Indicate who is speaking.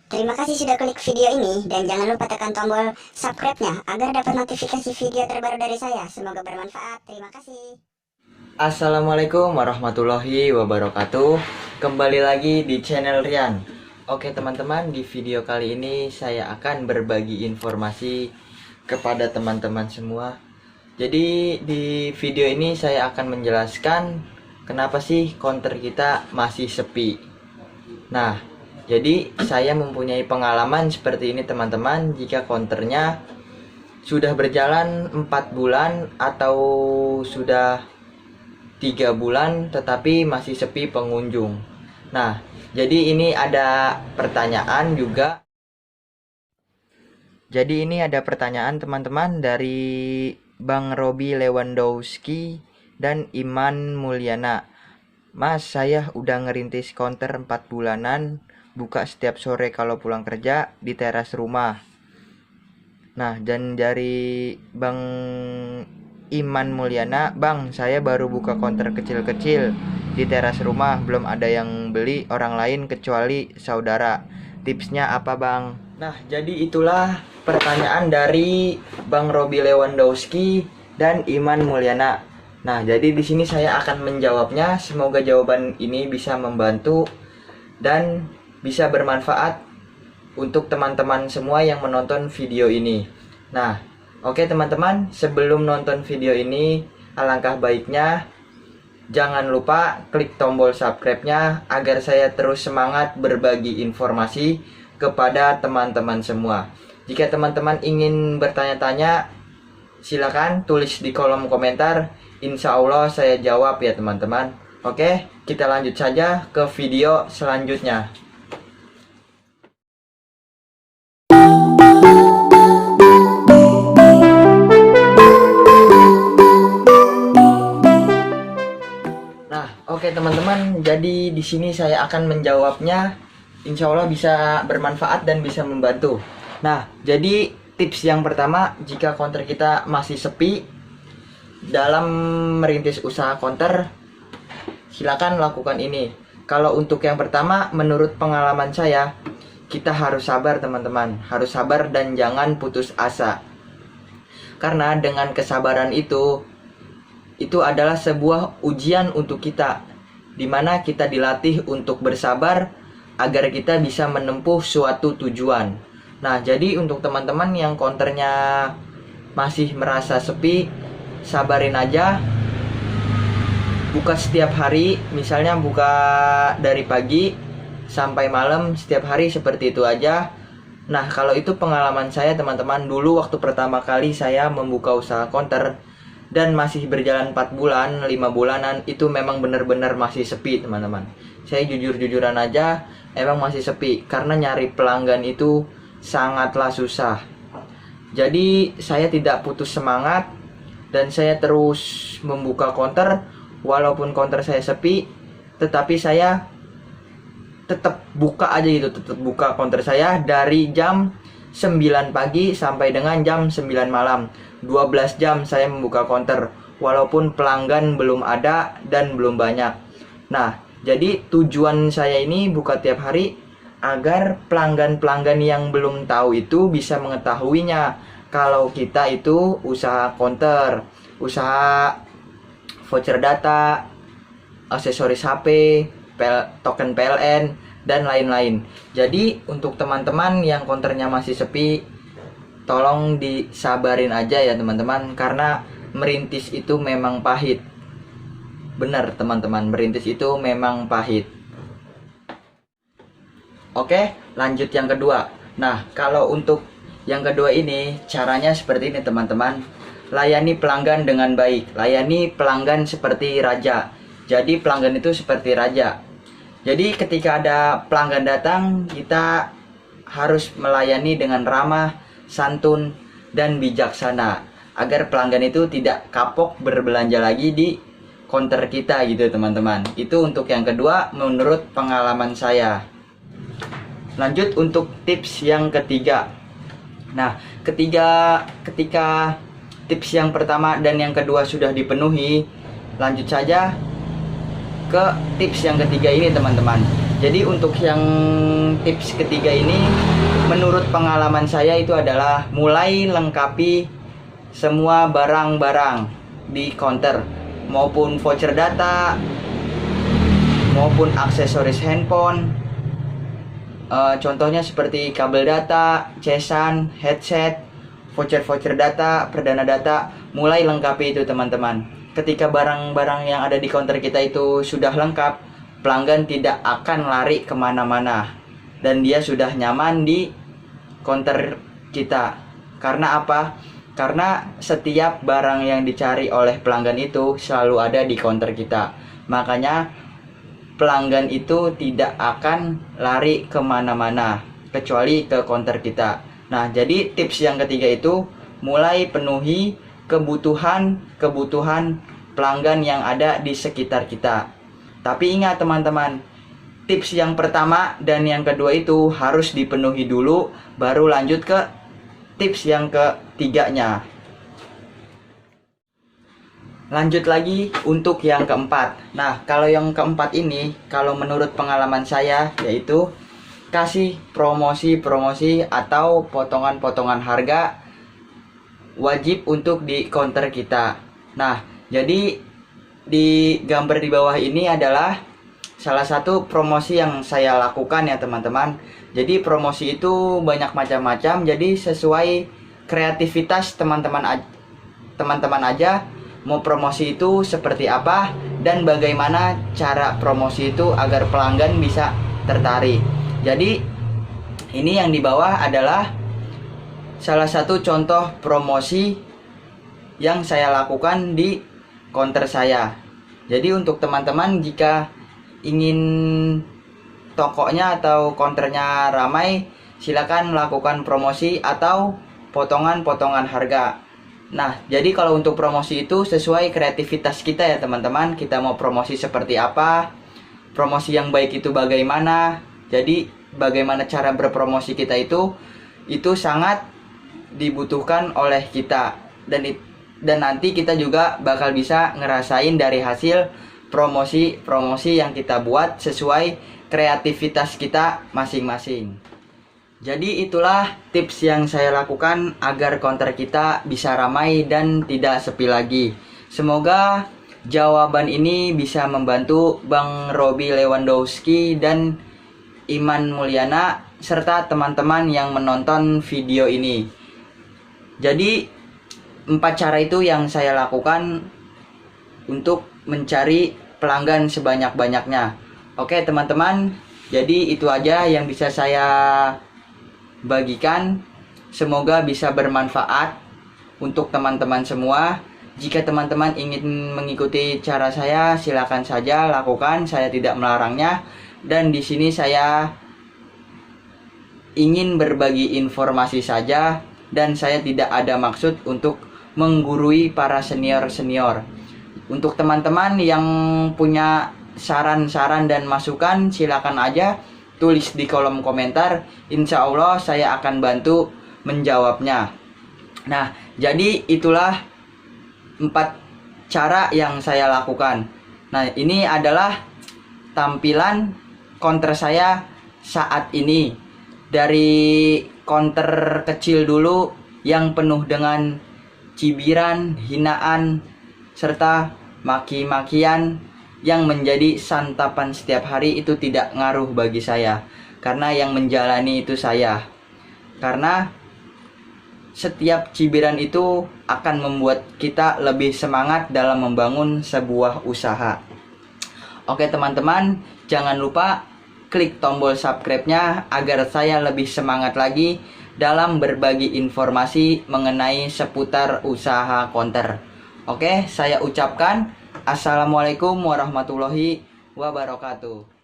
Speaker 1: Terima kasih sudah klik video ini dan jangan lupa tekan tombol subscribe-nya agar dapat notifikasi video terbaru dari saya. Semoga bermanfaat. Terima kasih.
Speaker 2: Assalamualaikum warahmatullahi wabarakatuh. Kembali lagi di channel Rian. Oke teman-teman, di video kali ini saya akan berbagi informasi kepada teman-teman semua. Jadi di video ini saya akan menjelaskan kenapa sih konter kita masih sepi. Nah, jadi saya mempunyai pengalaman seperti ini teman-teman. Jika konternya sudah berjalan 4 bulan atau sudah 3 bulan tetapi masih sepi pengunjung. Nah, jadi ini ada pertanyaan juga. Jadi ini ada pertanyaan teman-teman dari Bang Robi Lewandowski dan Iman Mulyana. Mas, saya udah ngerintis konter 4 bulanan, buka setiap sore kalau pulang kerja di teras rumah. Nah, dan dari Bang Iman Mulyana, Bang, saya baru buka konter kecil-kecil di teras rumah, belum ada yang beli orang lain kecuali saudara. Tipsnya apa, Bang? Nah, jadi itulah pertanyaan dari Bang Robi Lewandowski dan Iman Mulyana. Nah, jadi di sini saya akan menjawabnya. Semoga jawaban ini bisa membantu dan bisa bermanfaat untuk teman-teman semua yang menonton video ini. Nah, oke teman-teman, sebelum nonton video ini, alangkah baiknya jangan lupa klik tombol subscribe-nya agar saya terus semangat berbagi informasi kepada teman-teman semua. Jika teman-teman ingin bertanya-tanya, silakan tulis di kolom komentar. Insya Allah saya jawab ya teman-teman. Oke, kita lanjut saja ke video selanjutnya. Nah, oke teman-teman, jadi di sini saya akan menjawabnya. Insya Allah bisa bermanfaat dan bisa membantu. Nah, jadi tips yang pertama, jika konter kita masih sepi dalam merintis usaha konter, silakan lakukan ini. Kalau untuk yang pertama, menurut pengalaman saya, kita harus sabar teman-teman, harus sabar dan jangan putus asa. Karena dengan kesabaran itu adalah sebuah ujian untuk kita, dimana kita dilatih untuk bersabar agar kita bisa menempuh suatu tujuan. Nah, jadi untuk teman-teman yang konternya masih merasa sepi, sabarin aja. Buka setiap hari, misalnya buka dari pagi sampai malam setiap hari seperti itu aja. Nah, kalau itu pengalaman saya teman-teman, dulu waktu pertama kali saya membuka usaha konter dan masih berjalan 4 bulan, 5 bulanan, itu memang benar-benar masih sepi teman-teman. Saya jujur-jujuran aja, emang masih sepi karena nyari pelanggan itu sangatlah susah. Jadi saya tidak putus semangat dan saya terus membuka konter. Walaupun konter saya sepi, tetapi saya tetap buka aja gitu, tetap buka konter saya dari jam 9 pagi sampai dengan jam 9 malam. 12 jam saya membuka konter walaupun pelanggan belum ada dan belum banyak. Nah, jadi tujuan saya ini buka tiap hari agar pelanggan-pelanggan yang belum tahu itu bisa mengetahuinya kalau kita itu usaha konter, usaha voucher data, aksesoris HP, token PLN, dan lain-lain. Jadi untuk teman-teman yang konternya masih sepi, tolong disabarin aja ya teman-teman, karena merintis itu memang pahit. Benar teman-teman, merintis itu memang pahit. Oke, lanjut yang kedua. Nah, kalau untuk yang kedua ini, caranya seperti ini teman-teman. Layani pelanggan dengan baik. Layani pelanggan seperti raja. Jadi pelanggan itu seperti raja. Jadi ketika ada pelanggan datang, kita harus melayani dengan ramah, santun, dan bijaksana agar pelanggan itu tidak kapok berbelanja lagi di konter kita gitu teman-teman. Itu untuk yang kedua menurut pengalaman saya. Lanjut untuk tips yang ketiga. Nah, ketika tips yang pertama dan yang kedua sudah dipenuhi, lanjut saja ke tips yang ketiga ini teman-teman. Jadi untuk yang tips ketiga ini, menurut pengalaman saya itu adalah mulai lengkapi semua barang-barang di counter, maupun voucher data, maupun aksesoris handphone. Contohnya seperti kabel data, cesan, headset, voucher data, perdana data, mulai lengkapi itu teman-teman. Ketika barang-barang yang ada di counter kita itu sudah lengkap, pelanggan tidak akan lari kemana-mana dan dia sudah nyaman di counter kita. Karena apa? Karena setiap barang yang dicari oleh pelanggan itu selalu ada di counter kita. Makanya pelanggan itu tidak akan lari kemana-mana kecuali ke counter kita. Nah, jadi tips yang ketiga itu mulai penuhi kebutuhan pelanggan yang ada di sekitar kita. Tapi ingat teman-teman, tips yang pertama dan yang kedua itu harus dipenuhi dulu, baru lanjut ke tips yang ketiganya. Lanjut lagi untuk yang keempat. Nah, kalau yang keempat ini, kalau menurut pengalaman saya, yaitu kasih promosi-promosi atau potongan-potongan harga wajib untuk di counter kita. Nah, jadi di gambar di bawah ini adalah salah satu promosi yang saya lakukan ya teman-teman. Jadi promosi itu banyak macam-macam, jadi sesuai kreativitas teman-teman aja mau promosi itu seperti apa dan bagaimana cara promosi itu agar pelanggan bisa tertarik. Jadi ini yang di bawah adalah salah satu contoh promosi yang saya lakukan di counter saya. Jadi untuk teman-teman jika ingin tokonya atau counternya ramai, silakan lakukan promosi atau potongan-potongan harga. Nah, jadi kalau untuk promosi itu sesuai kreativitas kita ya teman-teman. Kita mau promosi seperti apa, promosi yang baik itu bagaimana. Jadi bagaimana cara berpromosi kita itu sangat dibutuhkan oleh kita, dan nanti kita juga bakal bisa ngerasain dari hasil promosi yang kita buat sesuai kreativitas kita masing-masing. Jadi itulah tips yang saya lakukan agar counter kita bisa ramai dan tidak sepi lagi. Semoga jawaban ini bisa membantu Bang Robi Lewandowski dan Iman Mulyana serta teman-teman yang menonton video ini. Jadi 4 cara itu yang saya lakukan untuk mencari pelanggan sebanyak-banyaknya. Oke teman-teman, jadi itu aja yang bisa saya bagikan. Semoga bisa bermanfaat untuk teman-teman semua. Jika teman-teman ingin mengikuti cara saya, silakan saja lakukan, saya tidak melarangnya. Dan di sini saya ingin berbagi informasi saja, dan saya tidak ada maksud untuk menggurui para senior-senior. Untuk teman-teman yang punya saran-saran dan masukan, silakan aja tulis di kolom komentar. Insya Allah saya akan bantu menjawabnya. Nah, jadi itulah 4 cara yang saya lakukan. Nah, ini adalah tampilan counter saya saat ini. Dari counter kecil dulu yang penuh dengan cibiran, hinaan, serta maki-makian yang menjadi santapan setiap hari, itu tidak ngaruh bagi saya. Karena yang menjalani itu saya. Karena setiap cibiran itu akan membuat kita lebih semangat dalam membangun sebuah usaha. Oke teman-teman, jangan lupa klik tombol subscribe-nya agar saya lebih semangat lagi dalam berbagi informasi mengenai seputar usaha counter. Oke, saya ucapkan Assalamualaikum warahmatullahi wabarakatuh.